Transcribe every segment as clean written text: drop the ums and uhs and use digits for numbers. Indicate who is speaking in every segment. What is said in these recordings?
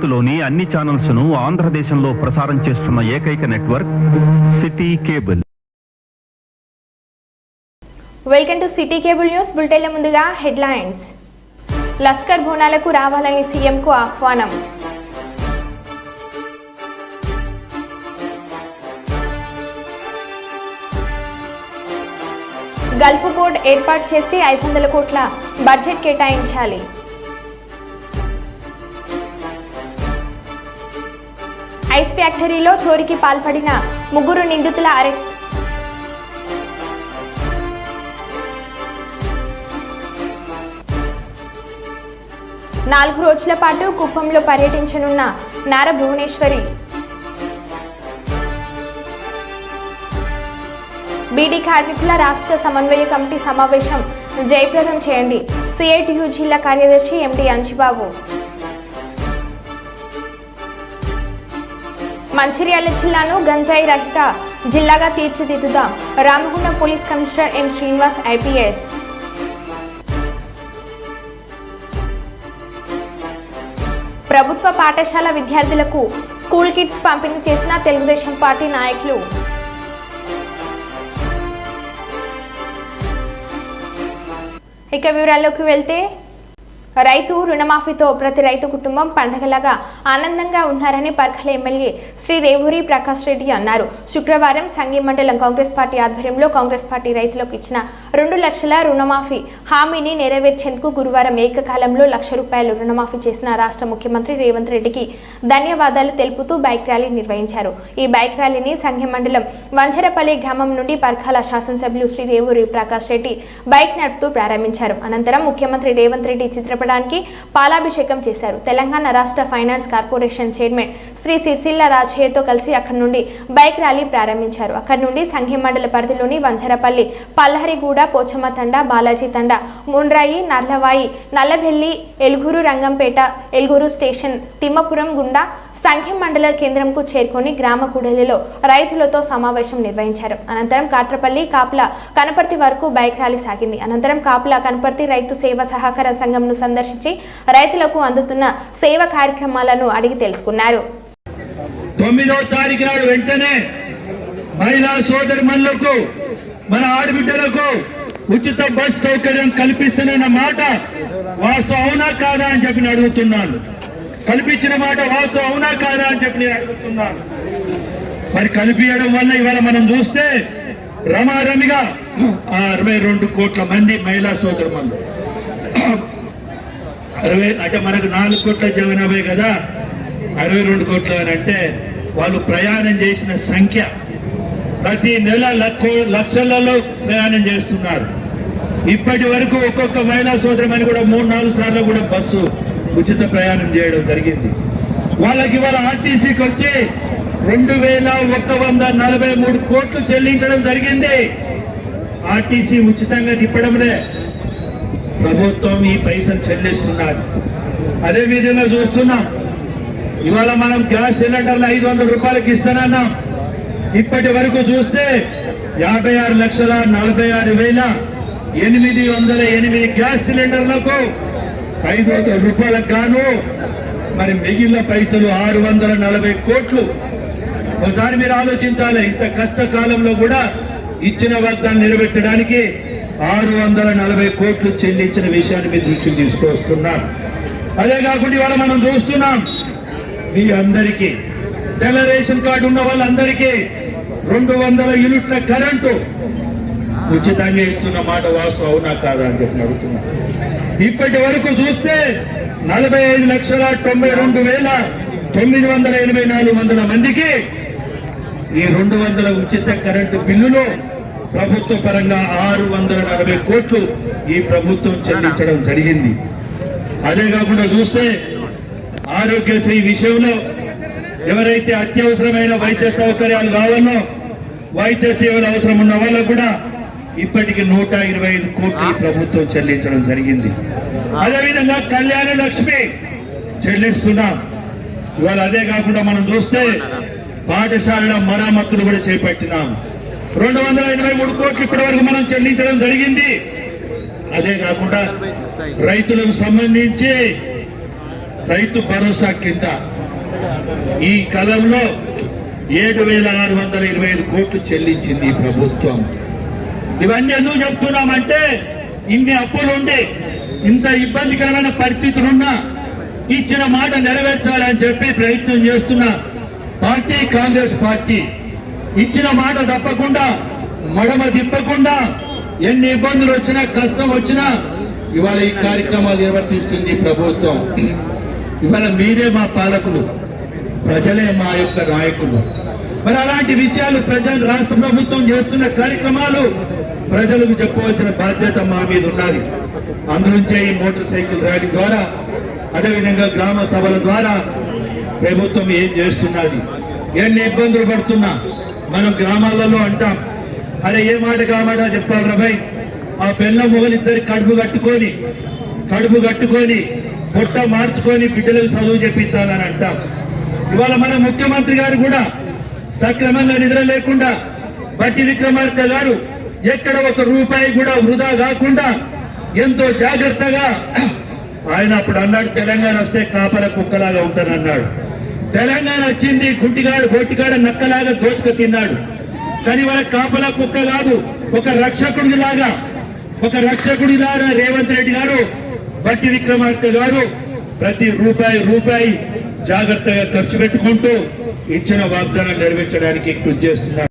Speaker 1: భారత్లోని అన్ని ఛానల్స్ ను ఆంధ్రదేశంలో ప్రసారం చేస్తున్న ఏకైక network city cable.
Speaker 2: Welcome to city cable news బులెటిన్ల ముందుగా హెడ్లైన్స్. లష్కర్ బోనాలకు రావాలని సీఎంకు ఆహ్వానం. గల్ఫ్ బోర్డు ఏర్పాటు చేసి 500 కోట్ల బడ్జెట్ కేటాయించాలి. ఐస్ ఫ్యాక్టరీలో చోరీకి పాల్పడిన 3 నిందితుల అరెస్ట్. నాలుగు రోజుల పాటు కుప్పంలో పర్యటించనున్న నారా భువనేశ్వరి. బీడీ కార్మికుల రాష్ట్ర సమన్వయ కమిటీ సమావేశం జయప్రదం చేయండి. సిఐటియు జిల్లా కార్యదర్శి ఎండి అంజిబాబు. మంచిర్యాల జిల్లాను గంజాయి రహిత జిల్లాగా తీర్చిదిద్దుదాం. Ramagundam police commissioner M Srinivas IPS. ప్రభుత్వ పాఠశాల విద్యార్థులకు స్కూల్ కిట్స్ పంపిణీ చేసిన తెలుగుదేశం పార్టీ నాయకులు. ఇక వివరాల్లోకి వెళ్తే, రైతు రుణమాఫీతో ప్రతి రైతు కుటుంబం పండగలాగా ఆనందంగా ఉన్నారని పర్ఖల ఎమ్మెల్యే శ్రీ రేవూరి ప్రకాష్ రెడ్డి అన్నారు. శుక్రవారం సంఘి మండలం కాంగ్రెస్ పార్టీ ఆధ్వర్యంలో కాంగ్రెస్ పార్టీ రైతులకు ఇచ్చిన 2 లక్షల రుణమాఫీ హామీని నెరవేర్చేందుకు గురువారం ఏకకాలంలో ₹1,00,000 రుణమాఫీ చేసిన రాష్ట్ర ముఖ్యమంత్రి రేవంత్ రెడ్డికి ధన్యవాదాలు తెలుపుతూ బైక్ ర్యాలీ నిర్వహించారు. ఈ బైక్ ర్యాలీని సంఘి మండలం వంజరపల్లి గ్రామం నుండి పర్ఖల శాసనసభ్యులు శ్రీ రేవూరి ప్రకాష్ రెడ్డి బైక్ నడుపుతూ ప్రారంభించారు. అనంతరం ముఖ్యమంత్రి రేవంత్ రెడ్డి చిత్రపటానికి పాలాభిషేకం చేశారు. తెలంగాణ రాష్ట్ర finance corporation chairman Shri Sircilla రాజయ్యతో కలిసి అక్కడి నుండి బైక్ ర్యాలీ ప్రారంభించారు. అక్కడి నుండి సంఘి మండల పరిధిలోని వంజరపల్లి, పల్లహరిగూడ, పోచమ్మ తండ, బాలాజీ తండ, ముండ్రాయి, నర్లవాయి, నల్లబెల్లి, ఎలుగురు, రంగంపేట, ఎలుగురు స్టేషన్, తిమ్మపురం గుండా సంఘి మండల కేంద్రంకు చేరుకొని గ్రామ కూడలిలో రైతులతో సమావేశం నిర్వహించారు. అనంతరం కాట్రపల్లి, కాపుల కనపర్తి వరకు బైక్ ర్యాలీ సాగింది. అనంతరం కాపుల కనపర్తి రైతు సేవ సహకార సంఘంను సందర్శించి రైతులకు అందుతున్న సేవ కార్యక్రమాలను అడిగి తెలుసుకున్నారు.
Speaker 3: 9వ తారీఖు నాడు వెంటనే మహిళా సోదరిమణులకు, మన ఆడబిడ్డలకు ఉచిత బస్ సౌకర్యం కల్పిస్తున్న మాట వాస్తవం అవునా కాదా అని చెప్పి అడుగుతున్నాను. కల్పించిన మాట వాస్తవం అవునా కాదా అని చెప్పి నేను అడుగుతున్నాను. మరి కలిపియడం వల్ల ఇవాళ మనం చూస్తే రమారమిగా 62 కోట్ల మంది మహిళా సోదరుమణులు, 60 అంటే మనకు 4 కోట్ల జనాభా కదా, 62 కోట్ల అని అంటే వాళ్ళు ప్రయాణం చేసిన సంఖ్య. ప్రతి నెల లక్షలలో ప్రయాణం చేస్తున్నారు. ఇప్పటి వరకు ఒక్కొక్క మహిళా సోదరమని కూడా 3-4 సార్లు కూడా బస్సు ఉచిత ప్రయాణం చేయడం జరిగింది. వాళ్ళకి ఇవాళ ఆర్టీసీకి వచ్చి 2,143 కోట్లు చెల్లించడం జరిగింది. ఆర్టీసీ ఉచితంగా తిప్పడంలో ప్రభుత్వం ఈ పైసలు చెల్లిస్తున్నారు. అదే విధంగా చూస్తున్నాం, ఇవాళ మనం గ్యాస్ సిలిండర్లు 500 రూపాయలకి ఇస్తానన్నాం. ఇప్పటి వరకు చూస్తే 56,46,808 గ్యాస్ సిలిండర్లకు 500 రూపాయలకు గాను మరి మిగిలిన పైసలు 640 కోట్లు. ఒకసారి మీరు ఆలోచించాలి, ఇంత కష్టకాలంలో కూడా ఇచ్చిన వాగ్దానం నెరవేర్చడానికి 640 కోట్లు చెల్లించిన విషయాన్ని మీ దృష్టికి తీసుకొస్తున్నారు. అదే కాకుండా ఇవాళ మనం చూస్తున్నాం, మీ అందరికీ తెల్ల రేషన్ కార్డు ఉన్న వాళ్ళందరికీ 200 యూనిట్ల కరెంటు ఉచితంగా ఇస్తున్న మాట వాస్తవం అవునా కాదా అని చెప్పి అడుగుతున్నారు. ఇప్పటి వరకు చూస్తే 45,92,984 మందికి ఈ 200 ఉచిత కరెంటు బిల్లులు ప్రభుత్వ పరంగా 640 కోట్లు ఈ ప్రభుత్వం చెల్లించడం జరిగింది. అదే కాకుండా చూస్తే ఆరోగ్యశ్రీ విషయంలో ఎవరైతే అత్యవసరమైన వైద్య సౌకర్యాలు కావాలో, వైద్య సేవలు అవసరం ఉన్న వాళ్ళకు కూడా ఇప్పటికి 125 కోట్లు ఈ ప్రభుత్వం చెల్లించడం జరిగింది. అదేవిధంగా కళ్యాణ లక్ష్మి చెల్లిస్తున్నాం ఇవాళ. అదే కాకుండా మనం చూస్తే పాఠశాలల మరామతులు కూడా చేపట్టినాం. 283 కోట్లు ఇప్పటి వరకు మనం చెల్లించడం జరిగింది. అదే కాకుండా రైతులకు సంబంధించి రైతు భరోసా కింద ఈ కాలంలో 7,625 కోట్లు చెల్లించింది ఈ ప్రభుత్వం. ఇవన్నీ ఎందుకు చెప్తున్నామంటే ఇన్ని అప్పులుండి ఇంత ఇబ్బందికరమైన పరిస్థితులున్నా ఇచ్చిన మాట నెరవేర్చాలని చెప్పి ప్రయత్నం చేస్తున్న పార్టీ కాంగ్రెస్ పార్టీ. ఇచ్చిన మాట తప్పకుండా మడమ తిప్పకుండా ఎన్ని ఇబ్బందులు వచ్చినా కష్టం వచ్చినా ఇవాళ ఈ కార్యక్రమాలు నిర్వర్తిస్తుంది ప్రభుత్వం. ఇవాళ మీరే మా పాలకులు, ప్రజలే మా యొక్క నాయకులు. మరి అలాంటి విషయాలు ప్రజలు, రాష్ట్ర ప్రభుత్వం చేస్తున్న కార్యక్రమాలు ప్రజలకు చెప్పవలసిన బాధ్యత మా మీద ఉన్నది. అందులోంచే ఈ మోటార్ సైకిల్ ర్యాలీ ద్వారా, అదేవిధంగా గ్రామ సభల ద్వారా ప్రభుత్వం ఏం చేస్తున్నది, ఎన్ని ఇబ్బందులు పడుతున్నా మనం గ్రామాలలో అంటాం, అరే ఏ మాట కామాట చెప్పాలి రా భయ్, ఆ పెళ్ళ మొగలిద్దరి కడుపు కట్టుకొని పొట్ట మార్చుకొని బిడ్డలకు చదువు చెప్పిస్తానని అంటాం. ఇవాళ మన ముఖ్యమంత్రి గారు కూడా సక్రమంగా నిద్ర లేకుండా బట్టి విక్రమార్క గారు ఎక్కడ ఒక రూపాయి కూడా వృధా కాకుండా ఎంతో జాగ్రత్తగా ఆయన అప్పుడు అన్నాడు, తెలంగాణ వస్తే కాపల కుక్కలాగా ఉంటానన్నాడు. తెలంగాణ వచ్చింది గుంటిగాడు గొట్టిగాడ నక్కలాగా దోచుక తిన్నాడు. కానీ వాళ్ళ కాపలా కుక్క కాదు, ఒక రక్షకుడిలాగా రేవంత్ రెడ్డి గారు, బట్టి విక్రమార్క గారు ప్రతి రూపాయి జాగ్రత్తగా ఖర్చు పెట్టుకుంటూ ఇచ్చిన వాగ్దానాలు నెరవేర్చడానికి కృషి చేస్తున్నారు.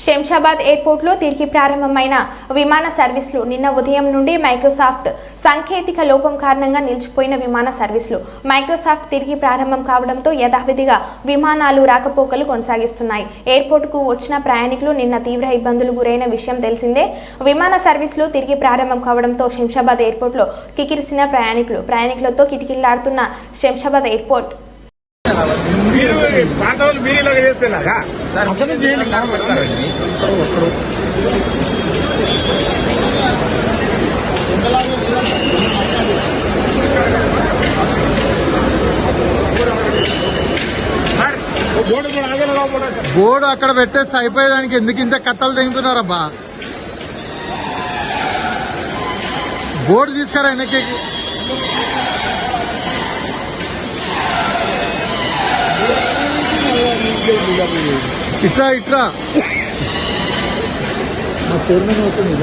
Speaker 2: శంషాబాద్ ఎయిర్పోర్ట్లో తిరిగి ప్రారంభమైన విమాన సర్వీసులు. నిన్న ఉదయం నుండి మైక్రోసాఫ్ట్ సాంకేతిక లోపం కారణంగా నిలిచిపోయిన విమాన సర్వీసులు మైక్రోసాఫ్ట్ తిరిగి ప్రారంభం కావడంతో యథావిధిగా విమానాలు రాకపోకలు కొనసాగిస్తున్నాయి. ఎయిర్పోర్టుకు వచ్చిన ప్రయాణికులు నిన్న తీవ్ర ఇబ్బందులు గురైన విషయం తెలిసిందే. విమాన సర్వీసులు తిరిగి ప్రారంభం కావడంతో శంషాబాద్ ఎయిర్పోర్ట్లో కికిరిసిన ప్రయాణికులతో కిటికీలాడుతున్న శంషాబాద్ ఎయిర్పోర్ట్.
Speaker 4: మీరేలాగా చేస్తేలాగా అతను చేయండి పెడతారండి.
Speaker 5: బోర్డు అక్కడ పెట్టేస్తే అయిపోయేదానికి ఎందుకు ఇంత కథలు తెగుతున్నారబ్బా? బోర్డు తీసుకురా వెనక్కి. ఇట్రా మా చైర్మన్ అవుతుంది.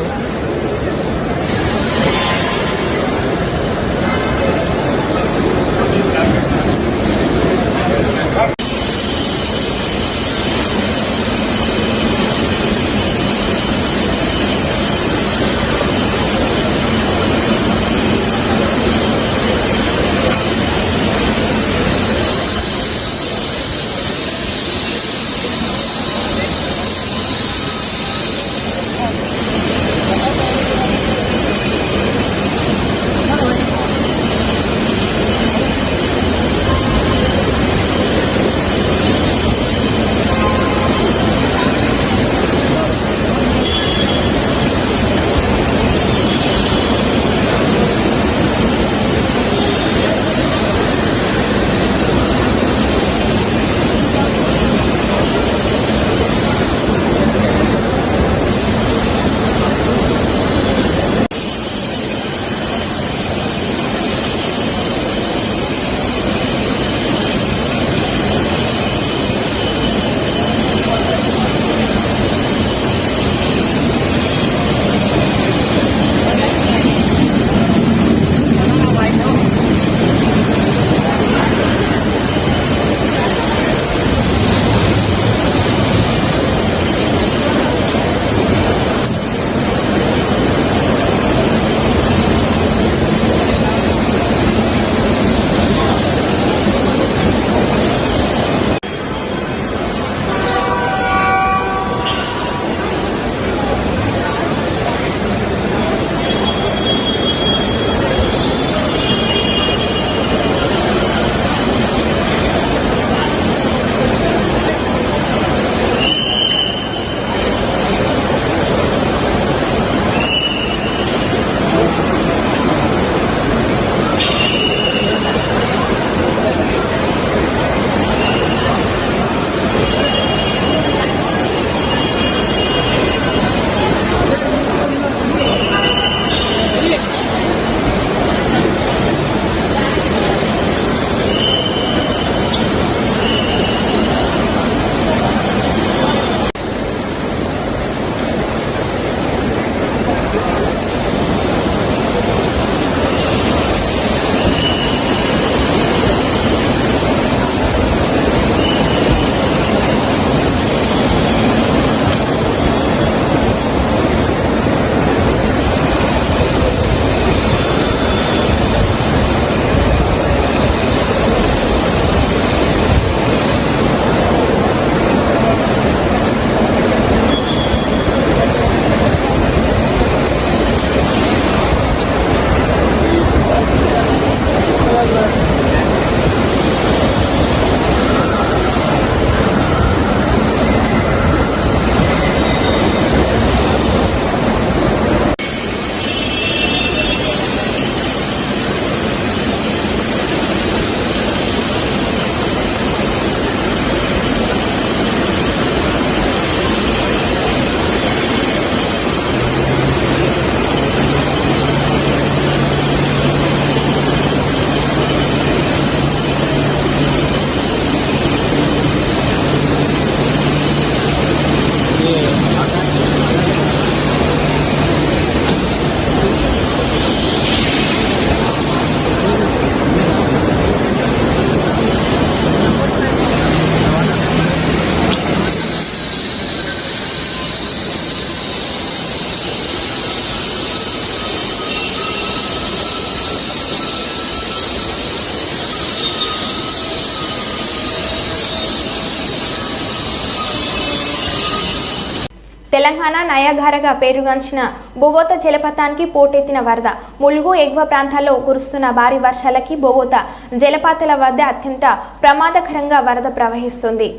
Speaker 2: తెలంగాణ నయాగారగా పేరుగాంచిన బొగోత జలపాతానికి పోటెత్తిన వరద. ములుగు ఎగువ ప్రాంతాల్లో కురుస్తున్న భారీ వర్షాలకి బొగోత జలపాతాల వద్ద అత్యంత ప్రమాదకరంగా వరద ప్రవహిస్తుంది.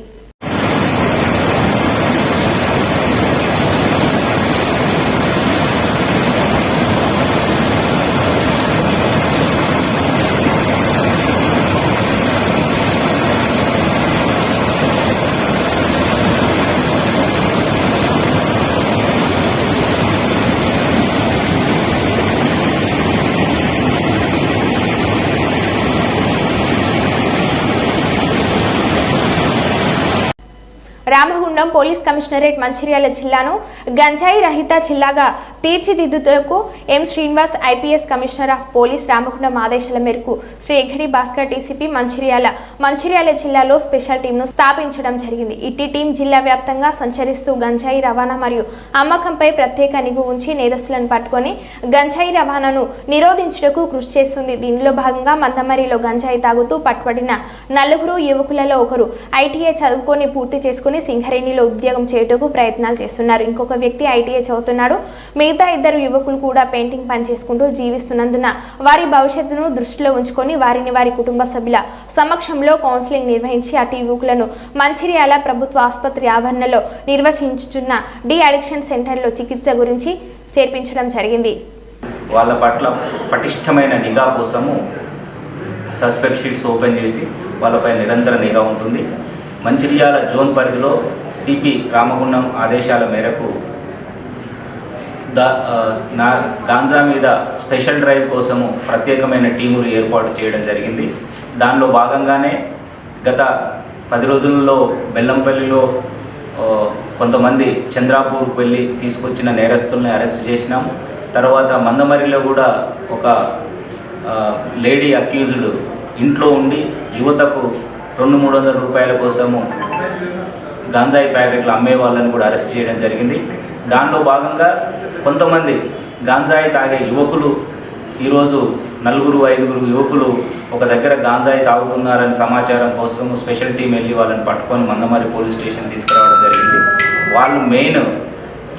Speaker 2: రామగుండం పోలీస్ కమిషనరేట్ మంచిర్యాల జిల్లాను గంజాయి రహిత జిల్లాగా తీర్చిదిద్దుటకు M Srinivas IPS commissioner of police Ramagundam ఆదేశాల మేరకు శ్రీ ఎగ్గడి భాస్కర్ డీసీపీ మంచిర్యాల జిల్లాలో స్పెషల్ టీంను స్థాపించడం జరిగింది. ఇట్టి టీం జిల్లా వ్యాప్తంగా సంచరిస్తూ గంజాయి రవాణా మరియు అమ్మకంపై ప్రత్యేక నిఘు ఉంచి నేరస్తులను పట్టుకొని గంజాయి రవాణాను నిరోధించుటకు కృషి చేస్తుంది. దీనిలో భాగంగా మందమరిలో గంజాయి తాగుతూ పట్టుబడిన 4 యువకులలో ఒకరు ఐటీఐ చదువుకొని పూర్తి చేసుకుని సింగరేణిలో ఉద్యోగం చేయుటకు ప్రయత్నాలు చేస్తున్నారు. ఇంకొక వ్యక్తి ఐటీఐ చదువుతున్నాడు. మిగతా 2 యువకులు కూడా పెయింటింగ్ పని చేసుకుంటూ జీవిస్తున్నందున వారి భవిష్యత్తును దృష్టిలో ఉంచుకొని వారి కుటుంబ సభ్యుల సమక్షంలో కౌన్సిలింగ్ నిర్వహించి అటు యువకులను మంచిర్యాల ప్రభుత్వ ఆసుపత్రి ఆవరణలో నిర్వహించుచున్న డి అడిక్షన్ సెంటర్లో చికిత్స గురించి చేర్పించడం జరిగింది.
Speaker 6: వాళ్ళ పట్ల పటిష్టమైన నిఘా కోసము సస్పెక్ట్ షీట్స్ ఓపెన్ చేసి వాళ్ళపై నిరంతర నిఘా ఉంటుంది. మంచిర్యాల జోన్ పరిధిలో సిపి రామగుండం ఆదేశాల మేరకు గాంజా మీద స్పెషల్ డ్రైవ్ కోసము ప్రత్యేకమైన టీములు ఏర్పాటు చేయడం జరిగింది. దానిలో భాగంగానే గత 10 రోజుల్లో బెల్లంపల్లిలో కొంతమంది చంద్రాపూర్కు వెళ్ళి తీసుకొచ్చిన నేరస్తుల్ని అరెస్ట్ చేసినాము. తర్వాత మందమరిలో కూడా ఒక లేడీ అక్యూజ్డ్ ఇంట్లో ఉండి యువతకు 200-300 రూపాయల కోసము గాంజాయి ప్యాకెట్లు అమ్మే వాళ్ళని కూడా అరెస్ట్ చేయడం జరిగింది. దానిలో భాగంగా కొంతమంది గాంజాయి తాగే యువకులు ఈరోజు 4-5 యువకులు ఒక దగ్గర గాంజాయి తాగుతున్నారని సమాచారం కోసం స్పెషల్ టీం వెళ్ళి వాళ్ళని పట్టుకొని మందమరి పోలీస్ స్టేషన్ తీసుకురావడం జరిగింది. వాళ్ళు మెయిన్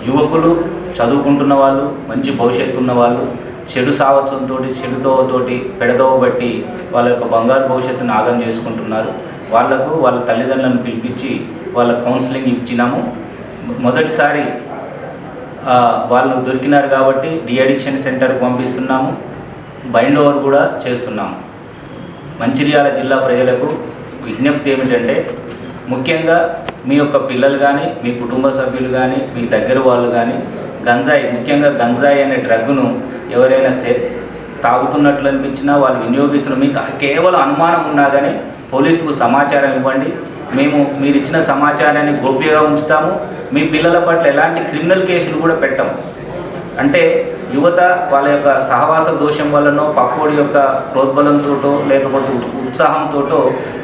Speaker 6: యువకులు, చదువుకుంటున్న వాళ్ళు, మంచి భవిష్యత్తు ఉన్న వాళ్ళు, చెడు సావత్సంతో చెడుతోటి పెడదోవ బట్టి వాళ్ళ యొక్క బంగారు భవిష్యత్తును ఆగం చేసుకుంటున్నారు. వాళ్ళకు వాళ్ళ తల్లిదండ్రులను పిలిపించి వాళ్ళ కౌన్సిలింగ్ ఇచ్చినాము. మొదటిసారి వాళ్ళు దొరికినారు కాబట్టి డి అడిక్షన్ సెంటర్కి పంపిస్తున్నాము. బైండ్ ఓవర్ కూడా చేస్తున్నాము. మంచిర్యాల జిల్లా ప్రజలకు విజ్ఞప్తి ఏమిటంటే, ముఖ్యంగా మీ యొక్క పిల్లలు కానీ, మీ కుటుంబ సభ్యులు కానీ, మీ దగ్గర వాళ్ళు కానీ గంజాయి, ముఖ్యంగా గంజాయి అనే డ్రగ్ను ఎవరైనా తాగుతున్నట్లు అనిపించినా, వాళ్ళు వినియోగిస్తున్న, మీకు కేవలం అనుమానం ఉన్నా కానీ పోలీసుకు సమాచారం ఇవ్వండి. మీరు ఇచ్చిన సమాచారాన్ని గోప్యంగా ఉంచుతాము. మీ పిల్లల పట్ల ఎలాంటి క్రిమినల్ కేసులు కూడా పెట్టాము. అంటే యువత వాళ్ళ యొక్క సహవాస దోషం వల్లనో, పక్కోడి యొక్క ప్రోద్బలంతో లేకపోతే ఉత్సాహంతో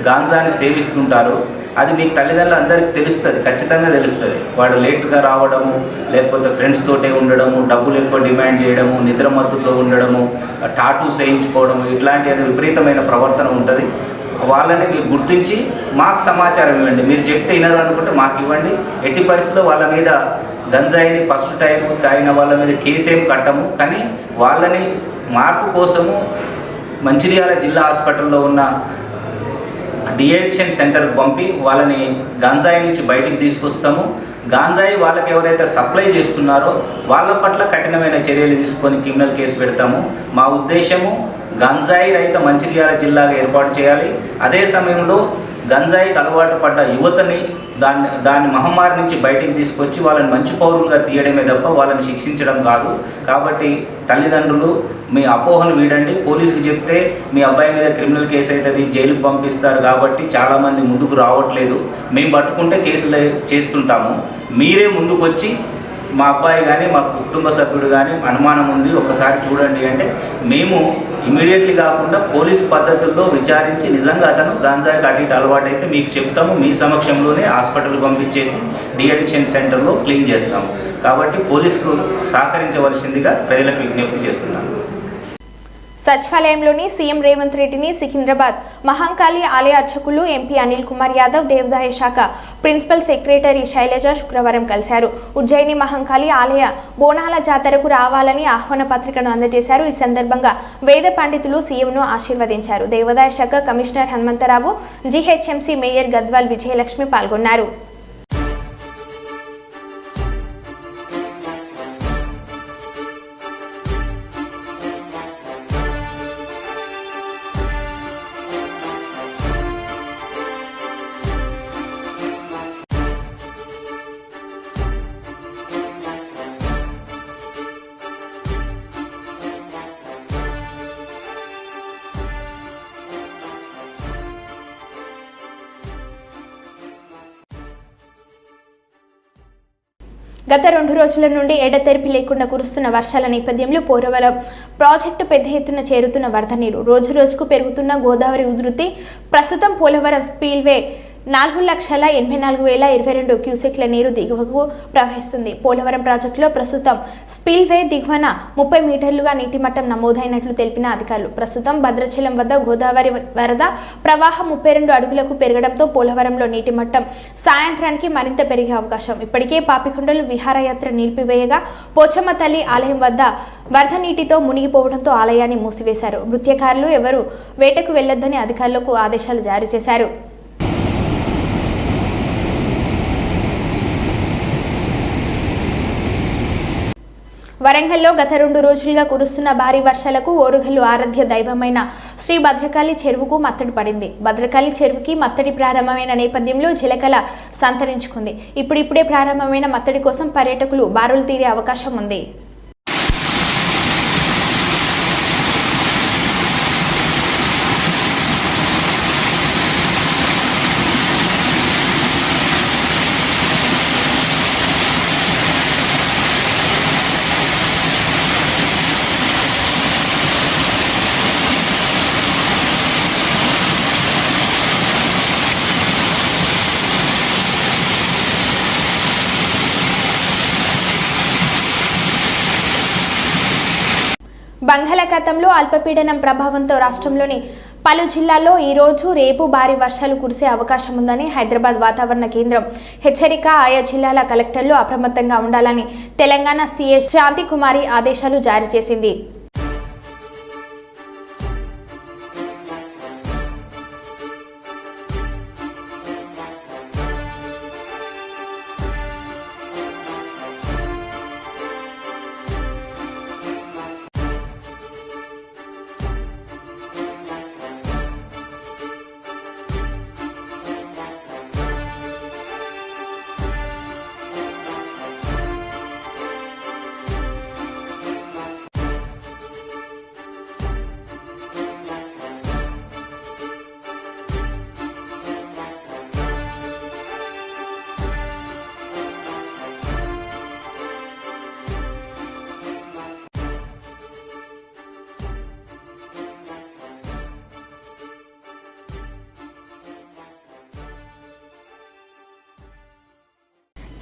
Speaker 6: గాంజాని సేవిస్తుంటారు. అది మీకు తల్లిదండ్రులు అందరికీ తెలుస్తుంది, ఖచ్చితంగా తెలుస్తుంది. వాడు లేట్గా రావడము, లేకపోతే ఫ్రెండ్స్ తోటే ఉండడము, డబ్బులు ఎక్కువ డిమాండ్ చేయడము, నిద్రమత్తులో ఉండడము, టాటూస్ వేయించుకోవడము, ఇట్లాంటి విపరీతమైన ప్రవర్తన ఉంటుంది. వాళ్ళని మీరు గుర్తించి మాకు సమాచారం ఇవ్వండి. మీరు చెప్తే వినదనుకుంటే మాకు ఇవ్వండి. ఎట్టి పరిస్థితుల్లో వాళ్ళ మీద గంజాయిని ఫస్ట్ టైం తాగిన వాళ్ళ మీద కేసు ఏం కట్టము. కానీ వాళ్ళని మార్పు కోసము మంచిర్యాల జిల్లా హాస్పిటల్లో ఉన్న డి అడిక్షన్ సెంటర్కి పంపి వాళ్ళని గాంజాయి నుంచి బయటికి తీసుకొస్తాము. గాంజాయి వాళ్ళకి ఎవరైతే సప్లై చేస్తున్నారో వాళ్ళ పట్ల కఠినమైన చర్యలు తీసుకొని క్రిమినల్ కేసు పెడతాము. మా ఉద్దేశము గంజాయి రహిత మంచిర్యాల జిల్లాగా ఏర్పాటు చేయాలి. అదే సమయంలో గంజాయికి అలవాటు పడ్డ యువతని దాని మహమ్మారి నుంచి బయటికి తీసుకొచ్చి వాళ్ళని మంచి పౌరులుగా తీయడమే తప్ప వాళ్ళని శిక్షించడం కాదు. కాబట్టి తల్లిదండ్రులు మీ అపోహను వీడండి. పోలీసుకి చెప్తే మీ అబ్బాయి మీద క్రిమినల్ కేసు అవుతుంది, జైలుకు పంపిస్తారు. కాబట్టి చాలామంది ముందుకు రావట్లేదు. మేము పట్టుకుంటే కేసులు చేస్తుంటాము. మీరే ముందుకు వచ్చి మా అబ్బాయి కానీ మా కుటుంబ సభ్యుడు కానీ అనుమానం ఉంది, ఒకసారి చూడండి అంటే మేము ఇమీడియట్లీ కాకుండా పోలీసు పద్ధతుల్లో విచారించి నిజంగా అతను గాంజాకి అటు ఇటు అలవాటు అయితే మీకు చెప్తాము. మీ సమక్షంలోనే హాస్పిటల్కి పంపించేసి డి అడిక్షన్ సెంటర్లో క్లీన్ చేస్తాము. కాబట్టి పోలీసుకు సహకరించవలసిందిగా ప్రజలకు విజ్ఞప్తి చేస్తున్నాను.
Speaker 2: సచివాలయంలోని సీఎం రేవంత్ రెడ్డిని సికింద్రాబాద్ మహంకాళి ఆలయ అర్చకులు ఎంపీ అనిల్ కుమార్ యాదవ్, దేవాదాయ శాఖ ప్రిన్సిపల్ సెక్రటరీ శైలజ శుక్రవారం కలిశారు. ఉజ్జయిని మహంకాళి ఆలయ బోనాల జాతరకు రావాలని ఆహ్వాన పత్రికను అందజేశారు. ఈ సందర్భంగా వేద పండితులు సీఎంను ఆశీర్వదించారు. దేవాదాయ శాఖ commissioner Hanumantha Rao, GHMC mayor Gadwal Vijayalakshmi పాల్గొన్నారు. గత 2 రోజుల నుండి ఎడతెరిపి లేకుండా కురుస్తున్న వర్షాల నేపథ్యంలో పోలవరం ప్రాజెక్టు పెద్ద ఎత్తున చేరుతున్న వరద నీరు, రోజురోజుకు పెరుగుతున్న గోదావరి ఉధృతి, ప్రస్తుతం పోలవరం స్పిల్వే 4,84,022 క్యూసెక్ల నీరు దిగువకు ప్రవహిస్తుంది. పోలవరం ప్రాజెక్టులో ప్రస్తుతం స్పిల్వే దిగువన 30 మీటర్లుగా నీటి మట్టం నమోదైనట్లు తెలిపిన అధికారులు. ప్రస్తుతం భద్రాచలం వద్ద గోదావరి వరద ప్రవాహం 32 అడుగులకు పెరగడంతో పోలవరంలో నీటి మట్టం సాయంత్రానికి మరింత పెరిగే అవకాశం. ఇప్పటికే పాపికొండలు విహారయాత్ర నిలిపివేయగా పోచమ్మ తల్లి ఆలయం వద్ద వరద నీటితో మునిగిపోవడంతో ఆలయాన్ని మూసివేశారు. మత్స్యకారులు ఎవరూ వేటకు వెళ్లొద్దని అధికారులకు ఆదేశాలు జారీ చేశారు. వరంగల్లో గత 2 రోజులుగా కురుస్తున్న భారీ వర్షాలకు ఓరుగల్లు ఆరాధ్య దైవమైన శ్రీ భద్రకాళి చెరువుకు మత్తడి పడింది. భద్రకాళి చెరువుకి మత్తడి ప్రారంభమైన నేపథ్యంలో జలకళ సంతరించుకుంది. ఇప్పుడిప్పుడే ప్రారంభమైన మత్తడి కోసం పర్యాటకులు బారులు తీరే అవకాశం ఉంది. బంగాళాఖాతంలో అల్పపీడనం ప్రభావంతో రాష్ట్రంలోని పలు జిల్లాల్లో ఈ రోజు రేపు భారీ వర్షాలు కురిసే అవకాశం ఉందని హైదరాబాద్ వాతావరణ కేంద్రం హెచ్చరిక. ఆయా జిల్లాల కలెక్టర్లు అప్రమత్తంగా ఉండాలని తెలంగాణ సీఎస్ శాంతికుమారి ఆదేశాలు జారీ చేసింది.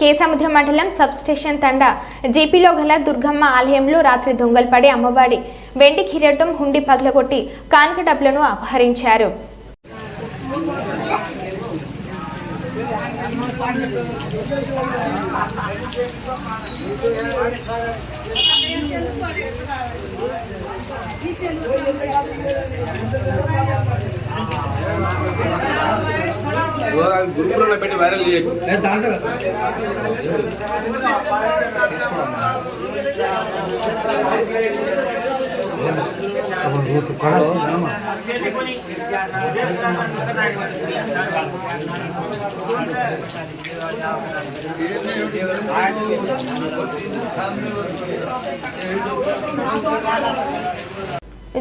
Speaker 2: కేసముద్రం మండలం సబ్స్టేషన్ తండా జీపీలో గల దుర్గమ్మ ఆలయంలో రాత్రి దొంగలు పడి అమ్మవారి వెండి కిరీటం హుండీ పగలగొట్టి కానుక డబ్బులను అపహరించారు.
Speaker 4: గ్రూపులో పెట్టి వైరల్ చేయకు.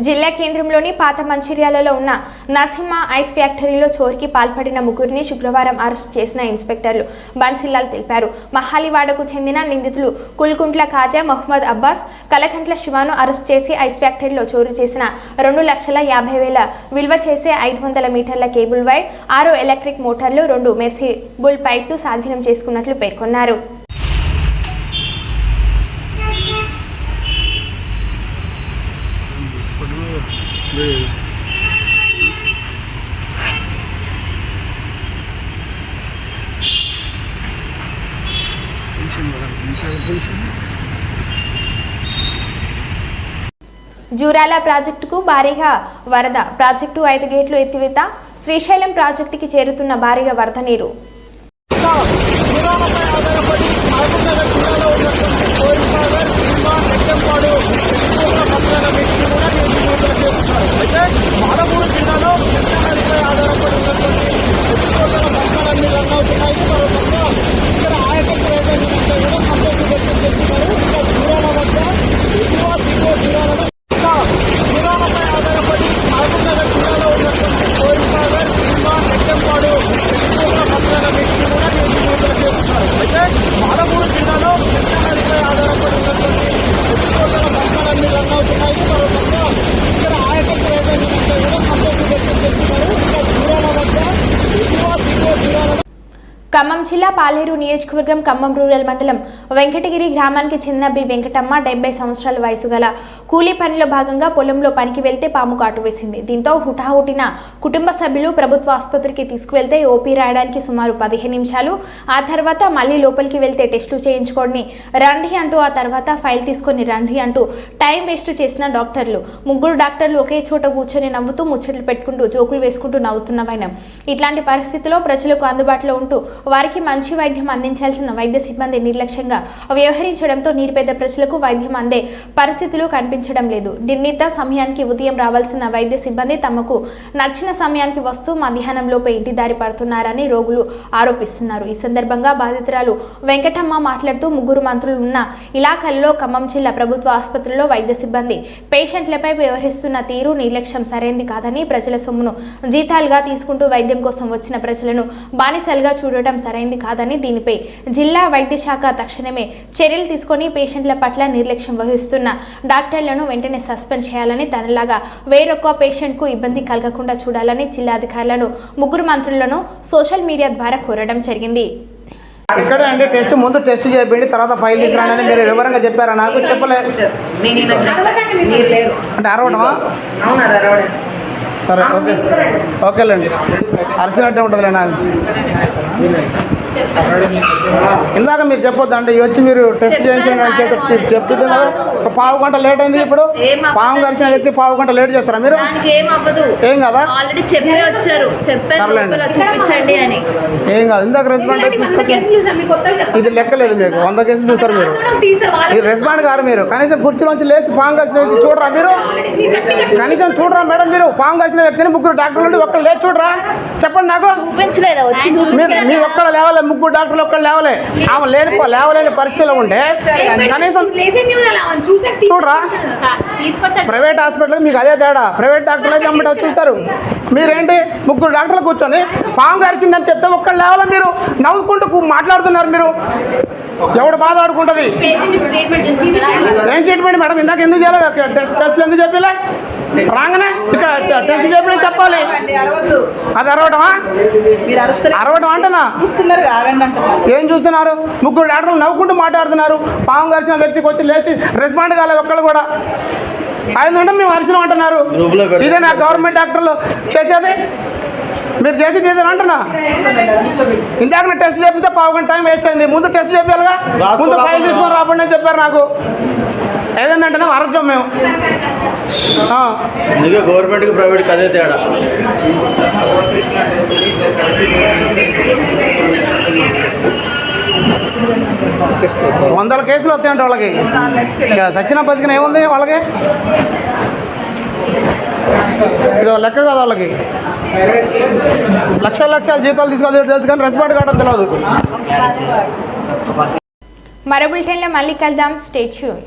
Speaker 2: జిల్లా కేంద్రంలోని పాత మంచిర్యాలలో ఉన్న నరసింహ ఐస్ ఫ్యాక్టరీలో చోరీకి పాల్పడిన ముగ్గురిని శుక్రవారం అరెస్ట్ చేసిన ఇన్స్పెక్టర్లు బన్సిల్లాల్ తెలిపారు. మహాలివాడకు చెందిన నిందితులు కుల్కుంట్ల ఖాజా, మహమ్మద్ అబ్బాస్, కలకంట్ల శివాను అరెస్ట్ చేసి ఐస్ ఫ్యాక్టరీలో చోరీ చేసిన 2,50,000 విలువ చేసే 500 మీటర్ల కేబుల్ వైర్, 6 ఎలక్ట్రిక్ మోటార్లు, 2 మెర్సిబుల్ పైప్లు స్వాధీనం చేసుకున్నట్లు పేర్కొన్నారు. జూరాల ప్రాజెక్టుకు భారీగా వరద. ప్రాజెక్టు 5 గేట్లు ఎత్తివేత. శ్రీశైలం ప్రాజెక్టుకి చేరుతున్న భారీగా వరద నీరు. ఖమ్మం జిల్లా పాలేరు నియోజకవర్గం ఖమ్మం రూరల్ మండలం వెంకటగిరి గ్రామానికి చెందిన బి వెంకటమ్మ 70 సంవత్సరాల వయసు గల కూలీ పనిలో భాగంగా పొలంలో పనికి వెళ్తే పాము కాటు వేసింది. దీంతో హుటాహుటిన కుటుంబ సభ్యులు ప్రభుత్వ ఆసుపత్రికి తీసుకువెళ్తే ఓపీ రాయడానికి సుమారు 15 నిమిషాలు. ఆ తర్వాత మళ్లీ లోపలికి వెళ్తే టెస్టులు చేయించుకోండి రండి అంటూ, ఆ తర్వాత ఫైల్ తీసుకొని రండి అంటూ టైం వేస్ట్ చేసిన డాక్టర్లు. 3 డాక్టర్లు ఒకే చోట కూర్చొని నవ్వుతూ ముచ్చట్లు పెట్టుకుంటూ జోకులు వేసుకుంటూ నవ్వుతున్న వైనం. ఇట్లాంటి పరిస్థితుల్లో ప్రజలకు అందుబాటులో ఉంటూ వారికి మంచి వైద్యం అందించాల్సిన వైద్య సిబ్బంది నిర్లక్ష్యంగా వ్యవహరించడంతో నిరుపేద ప్రజలకు వైద్యం అందే పరిస్థితులు కనిపించడం లేదు. నిర్ణీత సమయానికి ఉదయం రావాల్సిన వైద్య సిబ్బంది తమకు నచ్చిన సమయానికి వస్తూ మధ్యాహ్నంలోపే ఇంటి దారి పడుతున్నారని రోగులు ఆరోపిస్తున్నారు. ఈ సందర్భంగా బాధితురాలు వెంకటమ్మ మాట్లాడుతూ 3 మంత్రులు ఉన్న ఇలాఖల్లో ఖమ్మం జిల్లా ప్రభుత్వ ఆసుపత్రిలో వైద్య సిబ్బంది పేషెంట్లపై వ్యవహరిస్తున్న తీరు నిర్లక్ష్యం సరైంది కాదని, ప్రజల సొమ్మును జీతాలుగా తీసుకుంటూ వైద్యం కోసం వచ్చిన ప్రజలను బానిసలుగా చూడటం సరైంది కాదని, దీనిపై జిల్లా వైద్య శాఖ తక్షణమే చర్యలు తీసుకొని పేషెంట్ల పట్ల నిర్లక్ష్యం వహిస్తున్న డాక్టర్లను వెంటనే సస్పెండ్ చేయాలని, తనలాగా వేరొక పేషెంట్కు ఇబ్బంది కలగకుండా చూడాలని జిల్లా అధికారులను 3 మంత్రులను సోషల్ మీడియా ద్వారా కోరడం జరిగింది.
Speaker 7: ఇక్కడే అంటే టెస్ట్ ముందు టెస్ట్ చేయండి, తర్వాత ఫైల్ తీసుకురానని మీరు వివరంగా చెప్పారా? నాకు చెప్పలేదు. అంటే అరవడమా? సరే, ఓకే, ఓకేలేండి. అరిసినట్టే ఉంటుందిలే. నాకు ఇందాక మీరు చెప్పొద్దు అంటే వచ్చి మీరు టెస్ట్ చేయించండి అని చెప్తుంది కదా. ఒక పావు గంట లేట్ అయింది. ఇప్పుడు పాము కరిచిన వ్యక్తి పావు గంట లేట్ చేస్తారా మీరు? ఏం కదా, ఏం కాదు. ఇందాక రెస్పాండ్ అయితే తీసుకొచ్చి ఇది లెక్కలేదు మీకు. 100 కేసులు చూస్తారు మీరు. ఇది రెస్పాండ్ గారు. మీరు కనీసం కుర్చీలోంచి లేచి పాము కరిచిన వ్యక్తి చూడరా? మీరు కనీసం చూడరా మేడం? మీరు పాము కరిచిన వ్యక్తిని 3 డాక్టర్లు ఉండి ఒక్కరు లేచి చూడరా? చెప్పండి నాకు. మీరు ఒక్కరు లేవాలి, 3 డాక్టర్లు ఒక్కరు లేవలే. ఆమె లేవలేని పరిస్థితిలో ఉంటే కనీసం చూడరా? ప్రైవేట్ హాస్పిటల్ మీకు అదే తేడా. ప్రైవేట్ డాక్టర్లు అయితే అమ్మట చూస్తారు. మీరేంటి 3 డాక్టర్లు కూర్చొని పాము కరిచిందని చెప్తే ఒక్కరు లేవాల? మీరు నవ్వుకుంటూ మాట్లాడుతున్నారు. మీరు ఎవడు బాధ ఆడుకుంటుంది? ఏం ట్రీట్మెంట్ మేడం? ఇందాక ఎందుకు చేయాలి? టెస్ట్లు ఎందుకు చెప్పలే? రాగానే ఇక్కడ టెస్ట్ చెప్పి చెప్పాలి. అది అరవటమా? అరవటం అంటనా? ఏం చూస్తున్నారు? 3 డాక్టర్లు నవ్వుకుంటూ మాట్లాడుతున్నారు. పాము కరిచిన వ్యక్తికి వచ్చి లేచి రెస్పాండ్ కాలేదు ఒక్కళ్ళు కూడా. అయిందంటే మేము అరిసినాం అంటున్నారు. ఇదే నా గవర్నమెంట్ డాక్టర్లు చేసేది? మీరు చేసేది ఏదైనా అంటున్నా? ఇందాక టెస్ట్ చేపితే పావు గంట టైం వేస్ట్ అయింది. ముందు టెస్ట్ చెప్పాలిగా. ముందు ఫైల్ తీసుకొని రాబడి అని చెప్పారు నాకు. ఏదంటే అరచం మేము.
Speaker 8: అందుకే గవర్నమెంట్కి ప్రైవేట్కి అదే తేడా.
Speaker 7: వందల కేసులు వస్తాయంటే వాళ్ళకి. సచిన బతికిన ఏముంది వాళ్ళకి? ఇది లెక్క కదా వాళ్ళకి. లక్షల జీతాలు తీసుకోవాలి తెలుసు కానీ రెస్పాండ్ కావడం తెలియదు.
Speaker 2: మరో బులెటిన్లో మళ్ళీ కలుద్దాం. Stay tune.